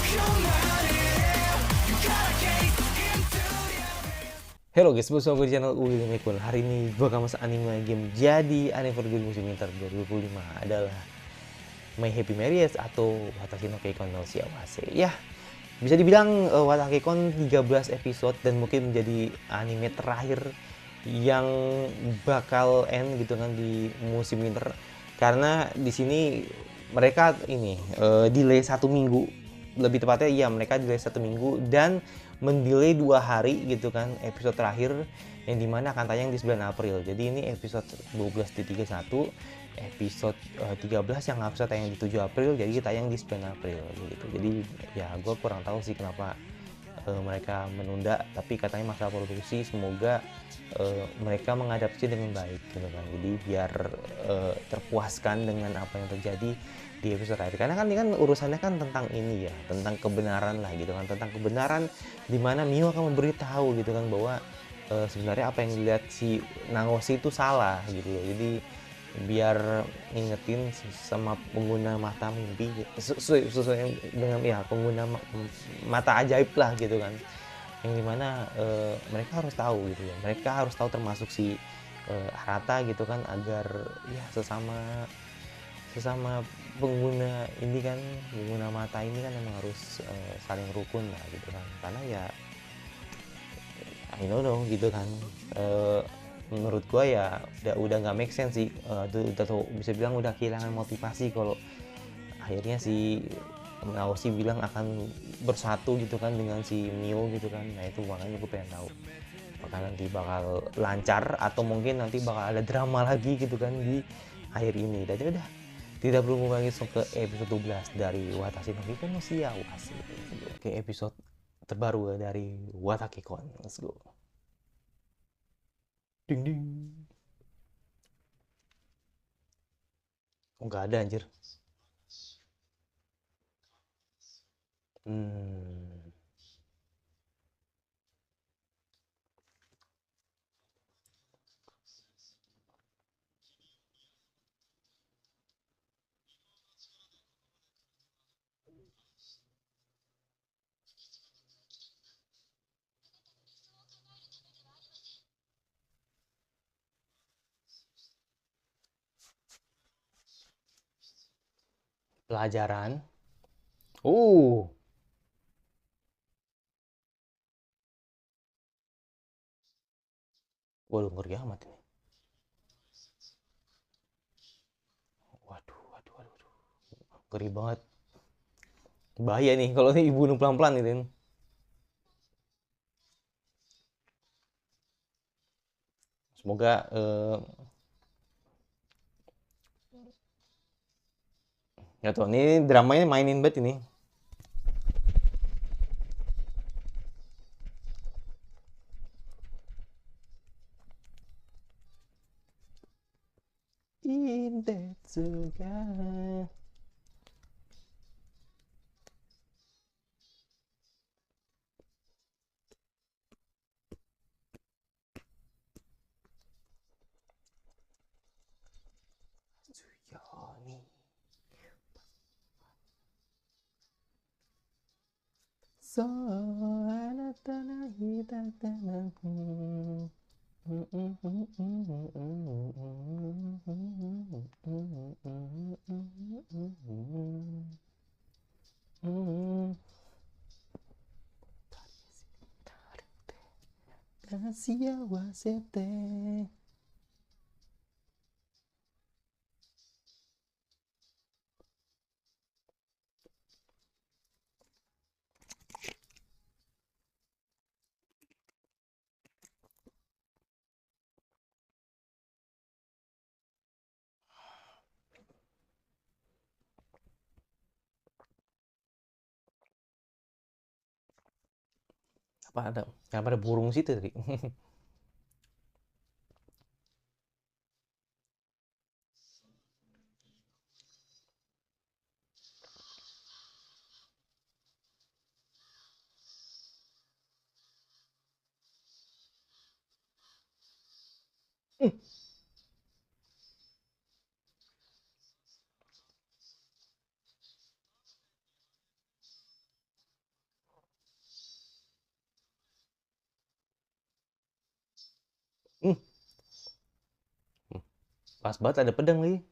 Halo guys, bersama gue di channel Uli Mekun. Hari ini gue akan masuk anime game jadi anime for good musim winter 2025 adalah My Happy Marriage atau Watashi no Keikon no Shiawase. Ya, bisa dibilang Watashi Kon 13 episode dan mungkin menjadi anime terakhir yang bakal end gitu kan di musim winter. Karena di sini mereka ini delay 1 minggu, lebih tepatnya iya mereka delay 1 minggu dan mendelay 2 hari gitu kan episode terakhir yang dimana akan tayang di 9 April. Jadi ini episode 12 di 31, episode 13 yang harusnya tayang di 7 April jadi tayang di 9 April gitu. Jadi ya gue kurang tahu sih kenapa mereka menunda, tapi katanya masalah produksi. Semoga mereka mengadaptasi dengan baik gitu kan, jadi biar terpuaskan dengan apa yang terjadi di episode terakhir. Karena kan ini kan urusannya kan tentang ini ya, tentang kebenaran lah gitu kan, tentang kebenaran dimana Mio akan memberitahu gitu kan bahwa sebenarnya apa yang dilihat si Naoshi itu salah gitu loh. Jadi biar ngingetin sama pengguna mata mimpi sesuai dengan ya pengguna mata ajaib lah gitu kan, yang dimana mereka harus tahu gitu ya, mereka harus tahu termasuk si Arata gitu kan, agar ya sesama sesama pengguna ini kan, pengguna mata ini kan emang harus saling rukun lah gitu kan. Karena ya I don't know gitu kan, menurut gua ya udah nggak make sense sih, udah tuh bisa bilang udah kehilangan motivasi kalau akhirnya si Naoshi bilang akan bersatu gitu kan dengan si Mio gitu kan. Nah itu makanya gue pengen tahu apakah nanti bakal lancar atau mungkin nanti bakal ada drama lagi gitu kan di akhir ini. Dan udah tidak perlu mengulangi ke episode 12 dari Watashi no Kikon no Shiawase. Oke, episode terbaru dari Watashi Kon. Let's go. Ding ding. Oh, nggak ada anjir. Hmm. Pelajaran. Uh. Waduh, ngeri amat ini. Waduh, waduh, waduh, waduh. Ngeri banget. Bahaya nih kalau ini dibunuh pelan-pelan gitu kan. Semoga ya tuh ini dramanya mainin banget ini. Indetsuga. Tsuyoni. So anata no hitata no.幸せってapa ada, kenapa ada burung situ tadi? Pas banget ada pedang lagi.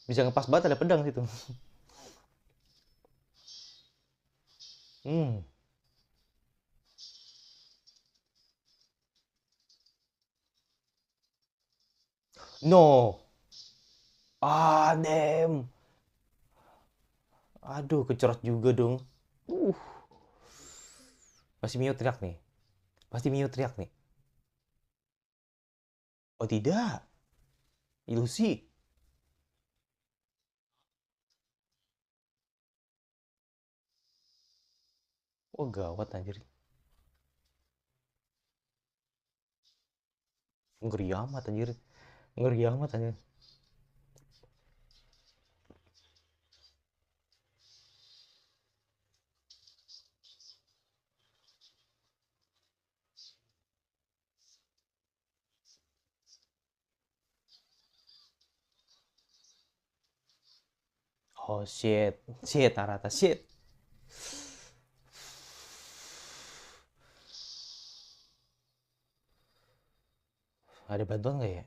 Bisa ngepas banget ada pedang situ. Hmm. No. Ah, damn. Aduh, kecerot juga dong. Uh, Pasti Mio teriak nih. Pasti Mio teriak nih. Oh tidak, ilusi. Oh gawat anjir. Ngeri amat anjir. Ngeri amat anjir. Oh shit. Shit, Arata. Shit. Ada bantuan nggak ya?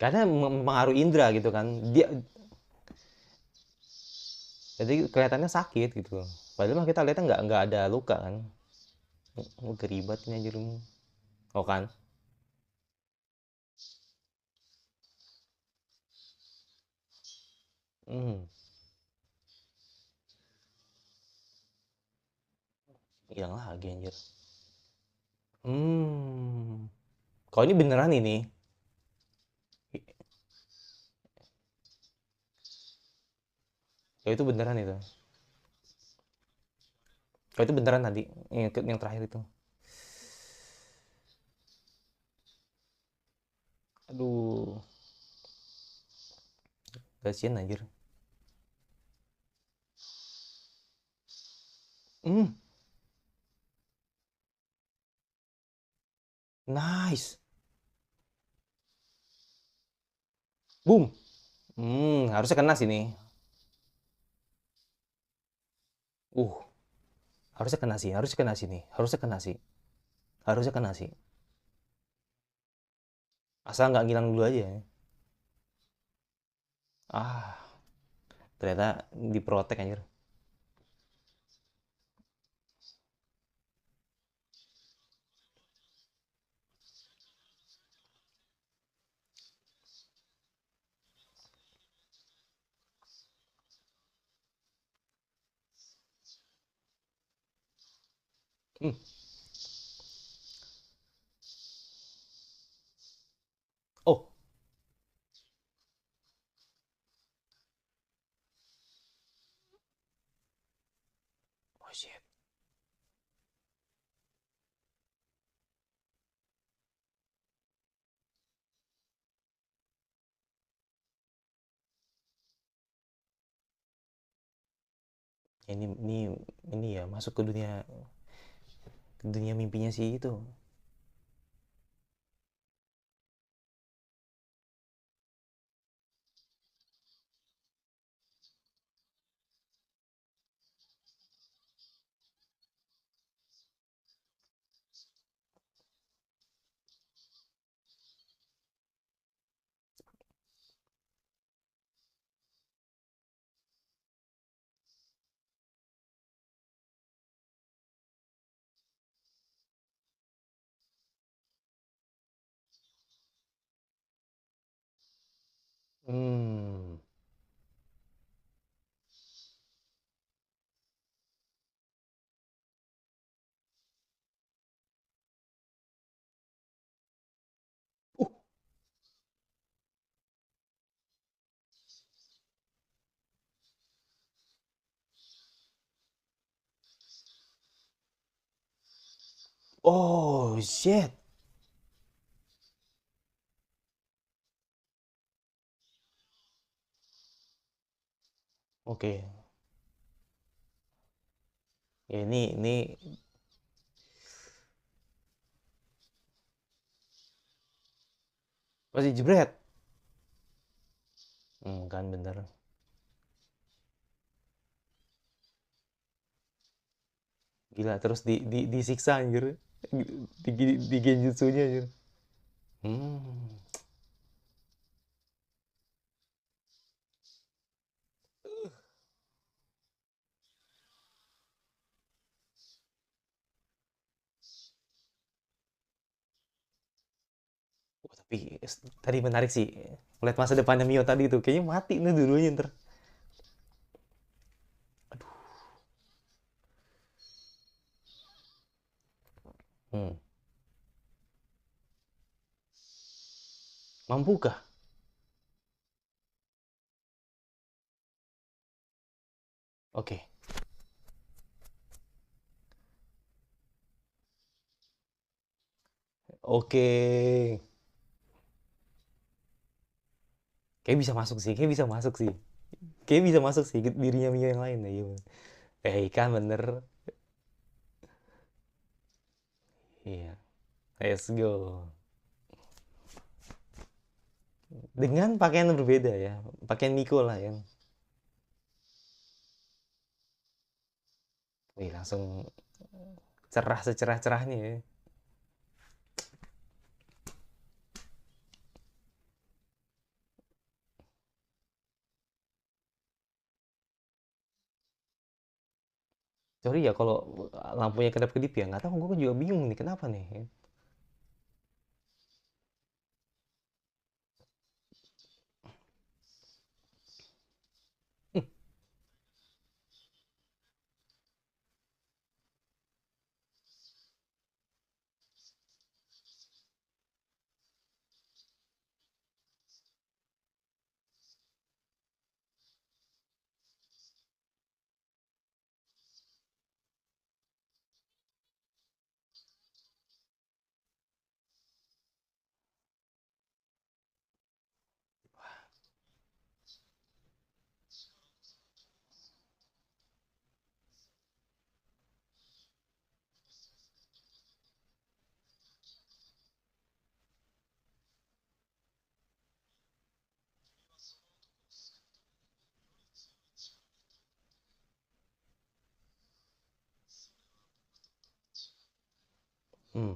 Karena mempengaruhi indera gitu kan. Jadi kelihatannya sakit gitu. Padahal mah kita lihatnya nggak ada luka kan. Oh, keribat ini anjir. Oh kan? Hmm, hilang lagi anjir. Hmm. Kalau ini beneran ini. Ya itu beneran itu. Kalau itu beneran tadi yang terakhir itu. Aduh, kasihan anjir. Hmm, nice. Boom. Harusnya kena sini. Uh, harusnya kena sih, harusnya kena sini. Harusnya kena sih. Harusnya kena sih. Asal nggak ngilang dulu aja. Ah, ternyata diprotek anjir. Hmm. Oh, oh shit. Ini ya masuk ke dunia mimpinya sih itu. Oh, shit. Oke. Ya, ini masih jebret. Kan bener. Gila, terus disiksa anjir. Di genjutsunya anjir. Hmm. Oh, tapi tadi menarik sih. Melihat masa depannya Mio tadi tuh. Kayaknya mati nih dulunya ntar. Hmm. Mampukah? Oke. Oke. Kayak bisa masuk sih. Kayak bisa masuk sih. Kayak bisa masuk sih dirinya Mio yang lain ya. Iya. Kan bener. Iya. Let's go. Dengan pakaian yang berbeda ya. Pakaian Miko lah yang. Wih, langsung cerah secerah-cerahnya ya. Sorry ya kalau lampunya kedap-kedip ya. Nggak tahu, gue juga bingung nih kenapa nih. Hmm.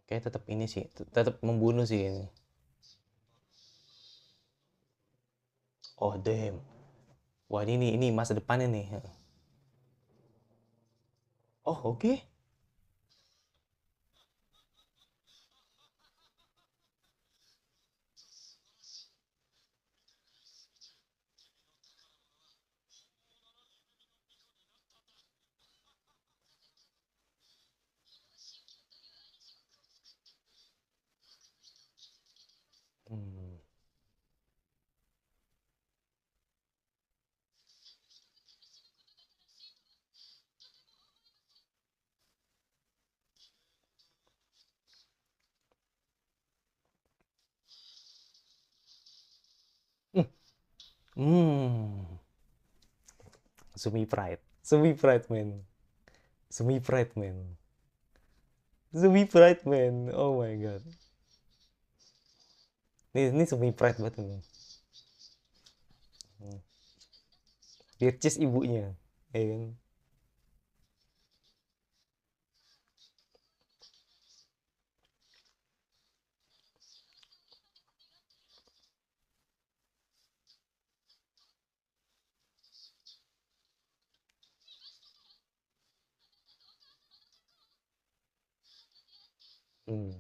Kayak tetap ini sih. Tetap membunuh sih ini. Oh, damn. Wah, ini masa depannya nih. Oh, oke. Hmm. Hmm. Sumi Pride. Sumi Pride, man. Sumi Pride, man. Sumi Pride, man. Oh my god. Ini Sumi Pride banget nih. Hmm. Virtus ibunya. Ya kan? Hmm.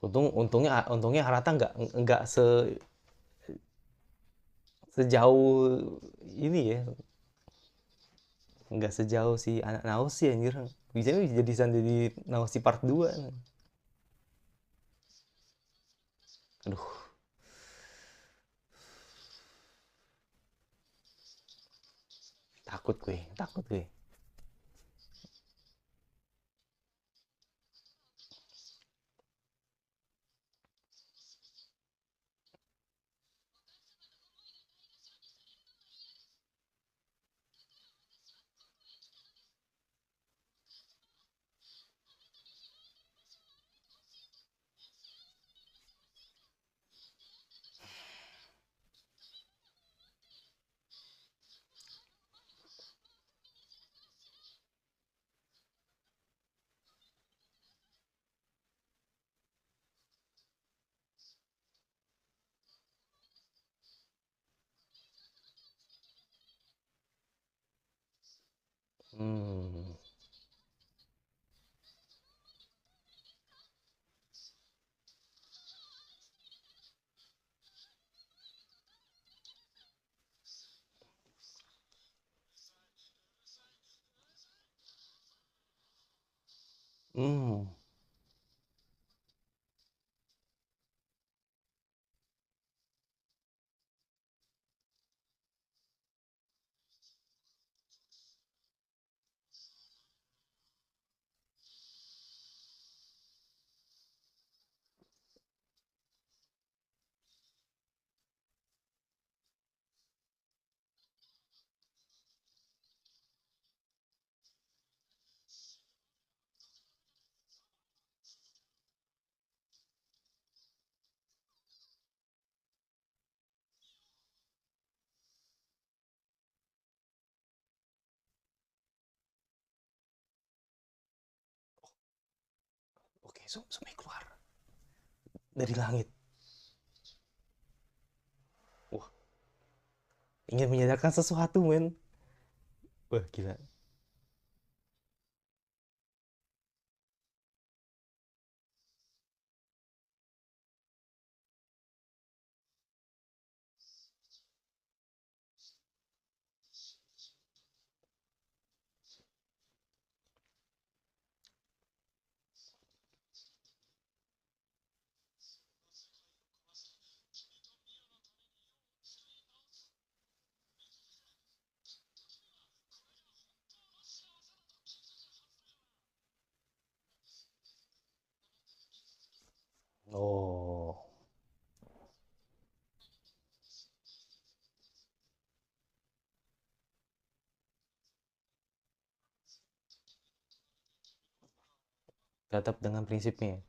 Untungnya Harata nggak sejauh ini ya, nggak sejauh si anak Naoshi anjir. Bisa jadi Naoshi part 2. Aduh, takut gue. Hmm. Hmm. Oke, Sumai keluar dari langit. Wah, ingin menyadarkan sesuatu, men. Wah, gila. Oh, tetap dengan prinsipnya.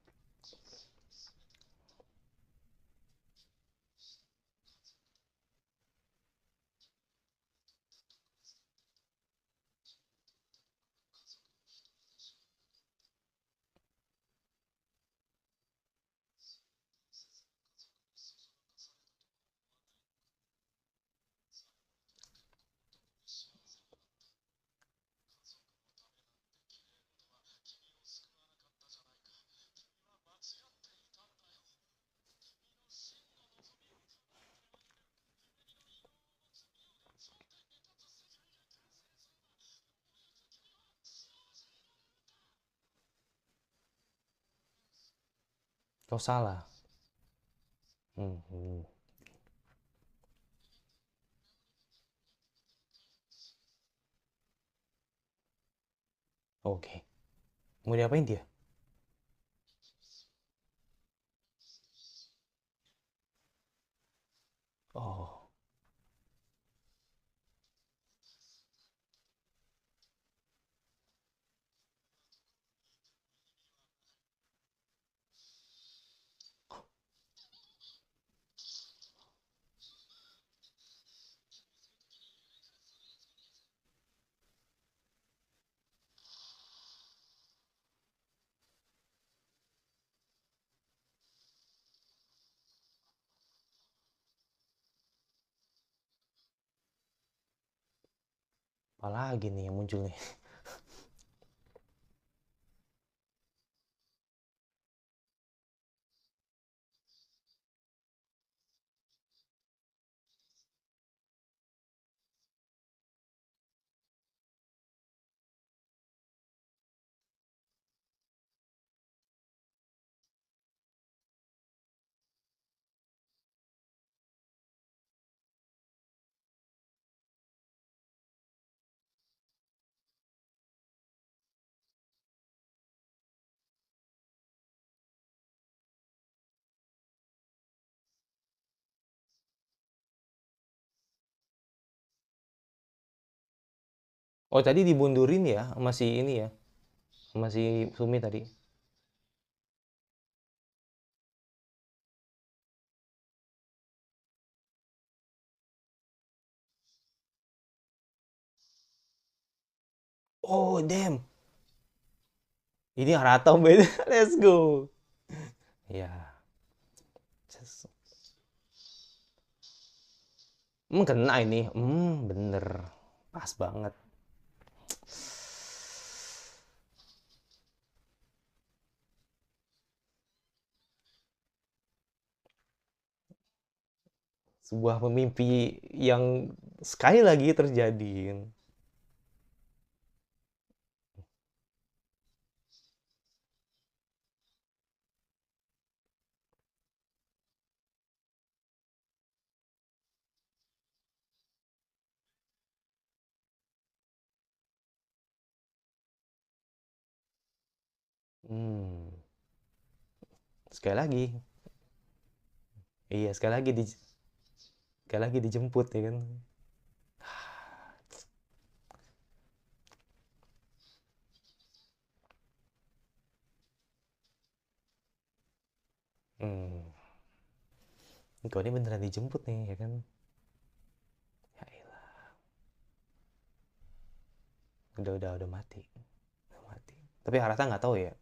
Kau salah. Hmm, hmm. Oke. Mau diapain dia? Oh, apalagi nih yang muncul nih? Oh, tadi dibundurin ya, masih ini ya, masih Sumi tadi. Oh, damn. Ini Harata beda. Let's go. Ya, kena ini. Bener. Pas banget. Sebuah mimpi yang sekali lagi terjadi. Hmm, sekali lagi. Iya, sekali lagi dijemput ya kan. Hmm, kau ini beneran dijemput nih ya kan. Ya elah, udah mati. Udah mati. Tapi Harata nggak tahu ya.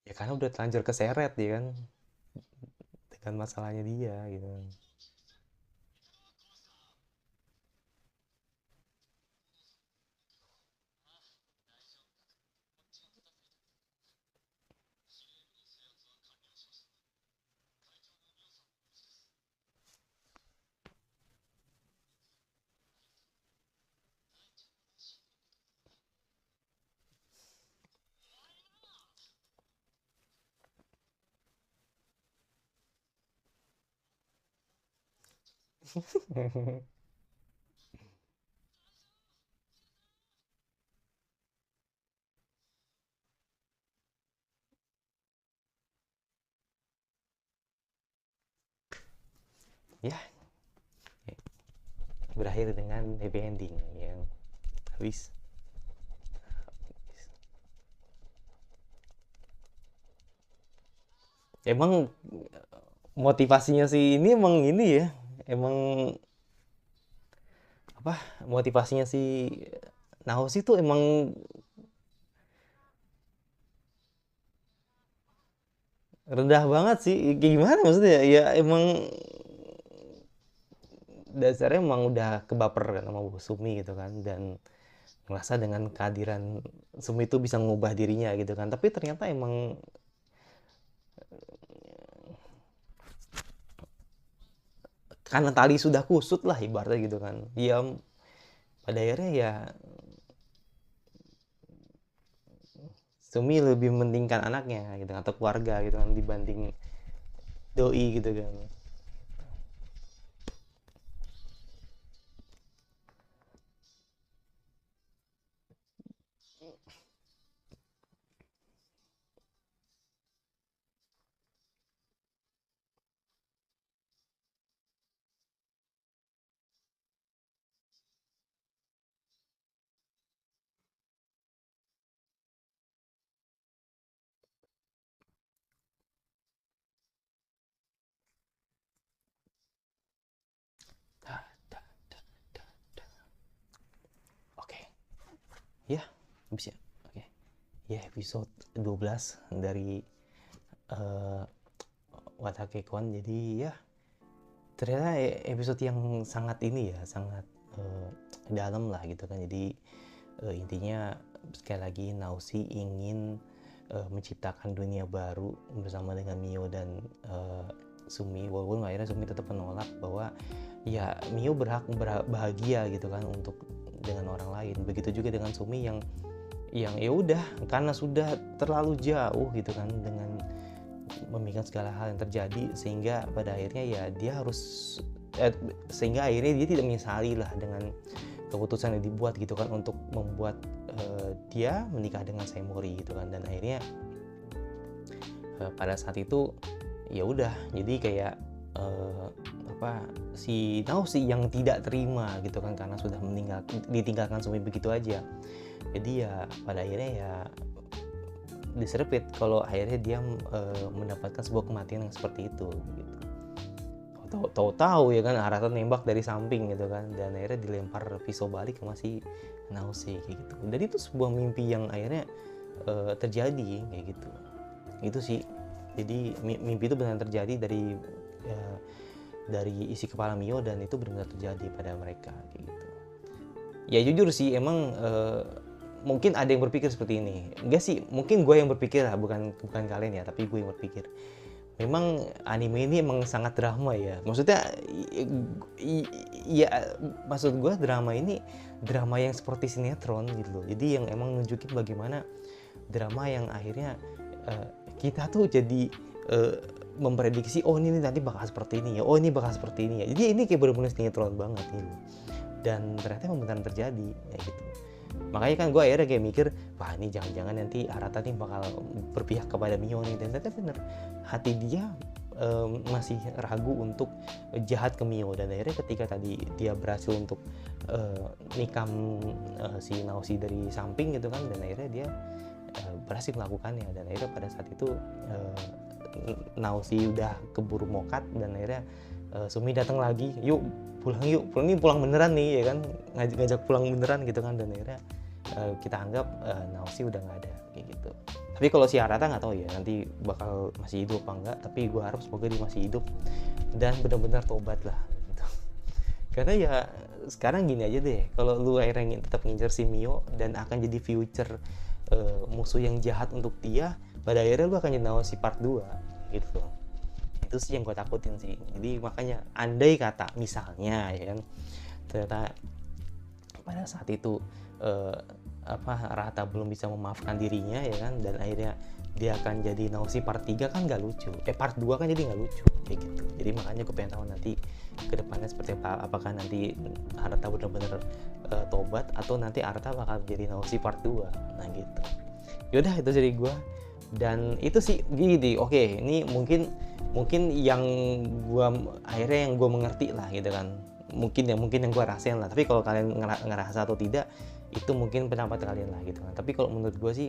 Ya karena udah terlanjur keseret ya kan dengan masalahnya dia gitu. Ya, berakhir dengan happy ending yang habis. Emang motivasinya sih ini emang ini ya, emang apa motivasinya si Naoshi tuh emang rendah banget sih. Kayak gimana maksudnya? Ya emang dasarnya emang udah kebaper kan sama Bu Sumi gitu kan, dan ngerasa dengan kehadiran Sumi itu bisa mengubah dirinya gitu kan. Tapi ternyata emang karena tali sudah kusut lah ibaratnya gitu kan. Ya pada akhirnya ya Sumi lebih mementingkan anaknya gitu atau keluarga gitu kan dibanding doi gitu kan. Oke, ya bisa. Oke, ya episode 12 dari uh, Watake Kon. Jadi ya ternyata episode yang sangat ini ya, sangat dalam lah gitu kan. Jadi intinya sekali lagi Naoshi ingin menciptakan dunia baru bersama dengan Mio dan Sumi, walaupun akhirnya Sumi tetap menolak bahwa ya Mio berhak bahagia gitu kan untuk dengan orang lain. Begitu juga dengan Sumi yang ya udah karena sudah terlalu jauh gitu kan dengan memikirkan segala hal yang terjadi, sehingga pada akhirnya ya dia harus sehingga akhirnya dia tidak menyesali lah dengan keputusan yang dibuat gitu kan untuk membuat dia menikah dengan Saimori gitu kan. Dan akhirnya pada saat itu ya udah, jadi kayak si Naoshi yang tidak terima gitu kan karena sudah ditinggalkan Sumi begitu aja. Jadi ya pada akhirnya ya diserepit kalau akhirnya dia mendapatkan sebuah kematian yang seperti itu gitu. Tahu ya kan Arata nembak dari samping gitu kan, dan akhirnya dilempar pisau balik sama si Naoshi kayak gitu. Dan itu sebuah mimpi yang akhirnya terjadi kayak gitu. Itu sih, jadi mimpi itu benar terjadi dari isi kepala Mio, dan itu benar-benar terjadi pada mereka kayak gitu. Ya jujur sih emang mungkin ada yang berpikir seperti ini. Enggak sih, mungkin gue yang berpikir lah, bukan kalian ya, tapi gue yang berpikir. Memang anime ini emang sangat drama ya. Maksudnya ya maksud gue drama ini drama yang seperti sinetron gitu loh. Jadi yang emang nunjukin bagaimana drama yang akhirnya kita tuh jadi memprediksi oh ini nanti bakal seperti ini ya, oh ini bakal seperti ini ya. Jadi ini kayak bener-bener sinetron banget gitu. Dan ternyata emang beneran terjadi ya gitu. Makanya kan gue akhirnya kayak mikir, wah ini jangan-jangan nanti Arata nih bakal berpihak kepada Mio nih. Dan ternyata bener, hati dia masih ragu untuk jahat ke Mio. Dan akhirnya ketika tadi dia berhasil untuk nikam si Naoshi dari samping gitu kan, dan akhirnya dia berhasil melakukannya. Dan akhirnya pada saat itu Naoshi udah keburu mokat, dan akhirnya Sumi datang lagi, yuk pulang beneran nih ya kan, ngajak pulang beneran gitu kan. Dan akhirnya kita anggap Naoshi udah nggak ada kayak gitu. Tapi kalau si Arata nggak tahu ya nanti bakal masih hidup apa enggak, tapi gue harap semoga dia masih hidup dan benar-benar tobat lah gitu. Karena ya sekarang gini aja deh, kalau lu akhirnya tetap ngincer si Mio dan akan jadi future musuh yang jahat untuk dia, pada akhirnya lu akan jadi Naoshi part 2 gitu. Itu sih yang gue takutin sih. Jadi makanya andai kata misalnya ya kan ternyata pada saat itu Arata belum bisa memaafkan dirinya ya kan, dan akhirnya dia akan jadi Naoshi part 3 kan nggak lucu, part 2 kan jadi nggak lucu kayak gitu. Jadi makanya gue pengen tahu nanti kedepannya seperti apa, apakah nanti Arata benar-benar tobat atau nanti Arata bakal jadi Naoshi part 2. Nah gitu. Yaudah itu dari gue. Dan itu sih gini, oke, ini mungkin yang gue akhirnya yang gue mengerti lah gitu kan, mungkin yang gue rasain lah. Tapi kalau kalian ngerasa atau tidak, itu mungkin pendapat kalian lah gitu kan. Tapi kalau menurut gue sih,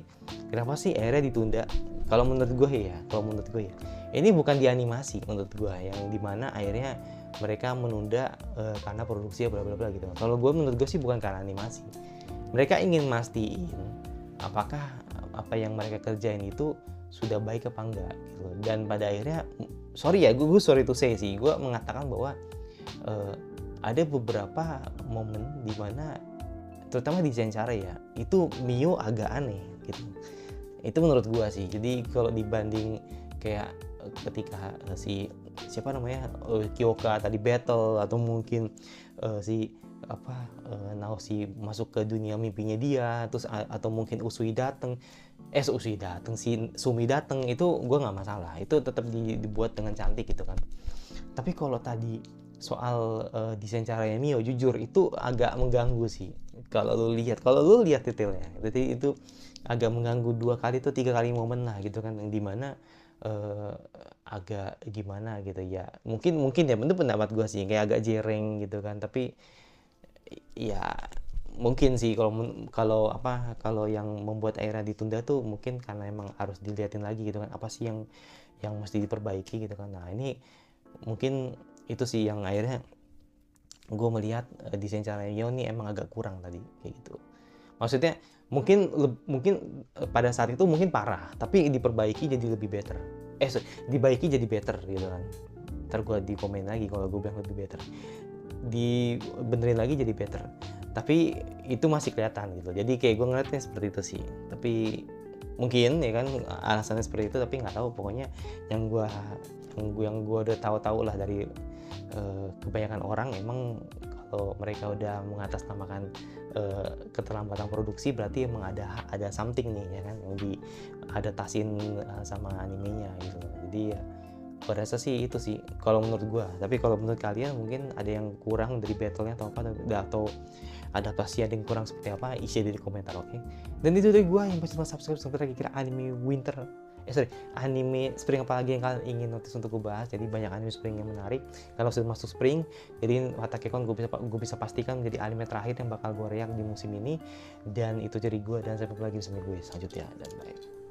kenapa sih akhirnya ditunda? Kalau menurut gue ya, ini bukan di animasi menurut gue, yang dimana akhirnya mereka menunda karena produksi bla bla bla gitu. Kalau gue menurut gue sih bukan karena animasi, mereka ingin mastiin apakah apa yang mereka kerjain itu sudah baik apa enggak gitu. Dan pada akhirnya gue sorry to say sih, gue mengatakan bahwa ada beberapa momen di mana terutama di Zenchara ya, itu Mio agak aneh gitu. Itu menurut gue sih. Jadi kalau dibanding kayak ketika si siapa namanya Kyoka tadi battle, atau mungkin Naoshi masuk ke dunia mimpinya dia, terus atau mungkin si Sumi datang, itu gue nggak masalah, itu tetap dibuat dengan cantik gitu kan. Tapi kalau tadi soal desain caranya Mio, jujur itu agak mengganggu sih. Kalau lu lihat detailnya, jadi itu agak mengganggu 2 kali atau 3 kali momen lah gitu kan, yang dimana agak gimana gitu ya. Mungkin ya, itu pendapat gue sih, kayak agak jereng gitu kan. Tapi ya mungkin sih kalau yang membuat akhirnya ditunda tuh mungkin karena emang harus dilihatin lagi gitu kan, apa sih yang mesti diperbaiki gitu kan. Nah ini mungkin itu sih yang akhirnya gue melihat desain caranya Mio ini emang agak kurang tadi kayak gitu. Maksudnya mungkin pada saat itu mungkin parah, tapi diperbaiki jadi lebih better. Dibaiki jadi better gitu kan. Ntar gue di komen lagi kalau gue bilang lebih better. Dibenerin lagi jadi better. Tapi itu masih kelihatan gitu. Jadi kayak gue ngeliatnya seperti itu sih. Tapi mungkin ya kan alasannya seperti itu, tapi nggak tahu. Pokoknya yang gua udah tahu lah dari kebanyakan orang, emang kalau mereka udah mengatasnamakan keterlambatan produksi, berarti emang ada something nih ya kan, yang diadaptasin sama animenya gitu. Jadi ya gua rasa sih itu sih kalau menurut gua. Tapi kalau menurut kalian mungkin ada yang kurang dari battle-nya atau apa, atau adaptasi ada yang kurang seperti apa, isi di komentar, oke? Dan itu dari gua, yang pasti subscribe sampai lagi kira anime winter, anime spring apalagi yang kalian ingin notice untuk gue bahas. Jadi banyak anime spring yang menarik. Kalau sudah masuk spring, jadi Watakekon gue bisa pastikan menjadi anime terakhir yang bakal gue react di musim ini. Dan itu dari gue, dan sampai lagi di gue selanjutnya, dan bye.